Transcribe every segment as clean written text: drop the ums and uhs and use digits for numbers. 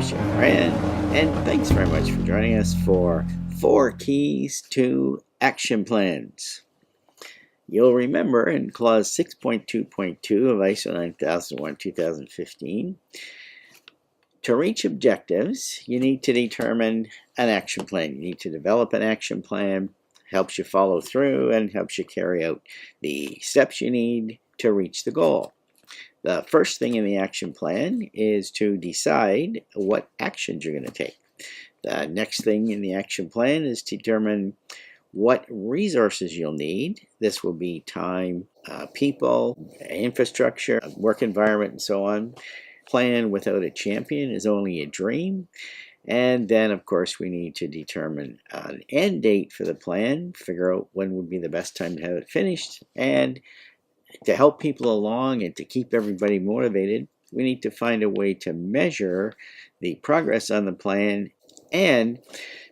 Share and thanks very much for joining us for 4 Keys to Action Plans. You'll remember in clause 6.2.2 of ISO 9001-2015, to reach objectives, you need to determine an action plan. You need to develop an action plan, helps you follow through and helps you carry out the steps you need to reach the goal. The first thing in the action plan is to decide what actions you're going to take. The next thing in the action plan is to determine what resources you'll need. This will be time, people, infrastructure, work environment, and so on. Plan without a champion is only a dream. And then, of course, we need to determine an end date for the plan, figure out when would be the best time to have it finished, and to help people along and to keep everybody motivated, we need to find a way to measure the progress on the plan and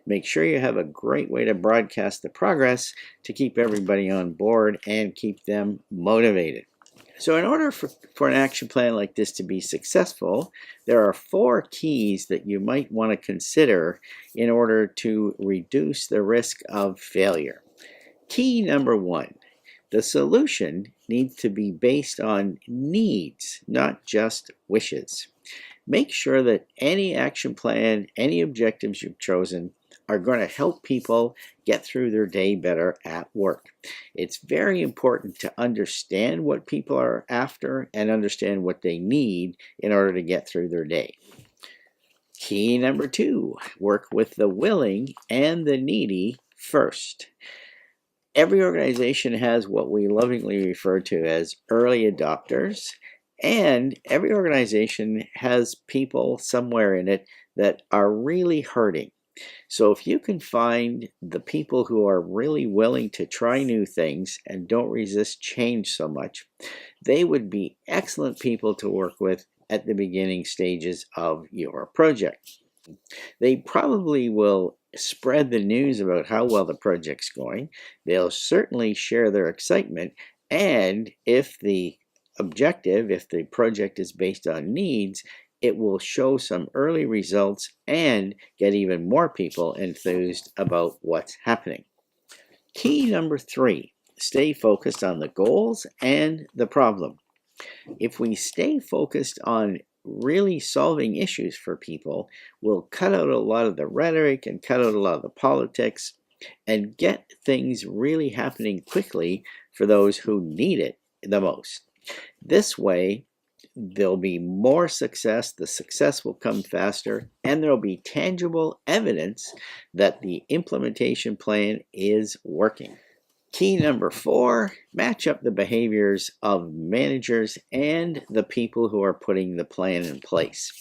make sure you have a great way to broadcast the progress to keep everybody on board and keep them motivated. So in order for an action plan like this to be successful, there are 4 keys that you might want to consider in order to reduce the risk of failure. Key number 1. The solution needs to be based on needs, not just wishes. Make sure that any action plan, any objectives you've chosen are going to help people get through their day better at work. It's very important to understand what people are after and understand what they need in order to get through their day. Key number 2, work with the willing and the needy first. Every organization has what we lovingly refer to as early adopters, and every organization has people somewhere in it that are really hurting. So if you can find the people who are really willing to try new things and don't resist change so much, they would be excellent people to work with at the beginning stages of your project. They probably will spread the news about how well the project's going. They'll certainly share their excitement, and if the project is based on needs, it will show some early results and get even more people enthused about what's happening. Key number 3, stay focused on the goals and the problem. If we stay focused on really solving issues for people, we'll cut out a lot of the rhetoric and cut out a lot of the politics and get things really happening quickly for those who need it the most. This way, there'll be more success, the success will come faster, and there'll be tangible evidence that the implementation plan is working. Key number 4, match up the behaviors of managers and the people who are putting the plan in place.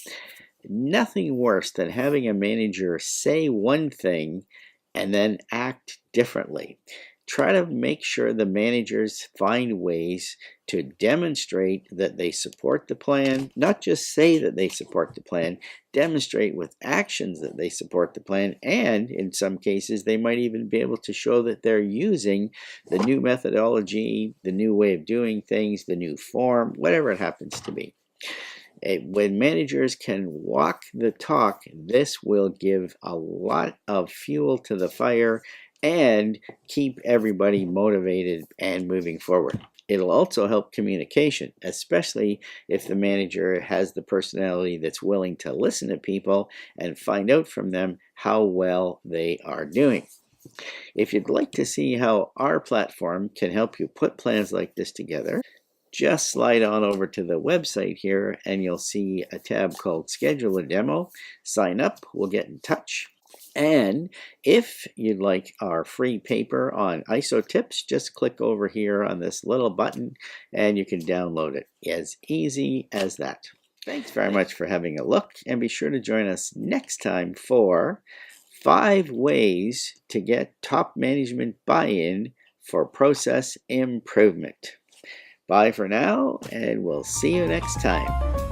Nothing worse than having a manager say one thing and then act differently. Try to make sure the managers find ways to demonstrate that they support the plan, not just say that they support the plan, demonstrate with actions that they support the plan, and in some cases they might even be able to show that they're using the new methodology, the new way of doing things, the new form, whatever it happens to be. When managers can walk the talk, this will give a lot of fuel to the fire and keep everybody motivated and moving forward. It'll also help communication, especially if the manager has the personality that's willing to listen to people and find out from them how well they are doing. If you'd like to see how our platform can help you put plans like this together, just slide on over to the website here and you'll see a tab called Schedule a Demo. Sign up, we'll get in touch. And if you'd like our free paper on ISO tips, just click over here on this little button and you can download it. As easy as that. Thanks very much for having a look, and be sure to join us next time for 5 ways to get top management buy-in for process improvement. Bye for now, and we'll see you next time.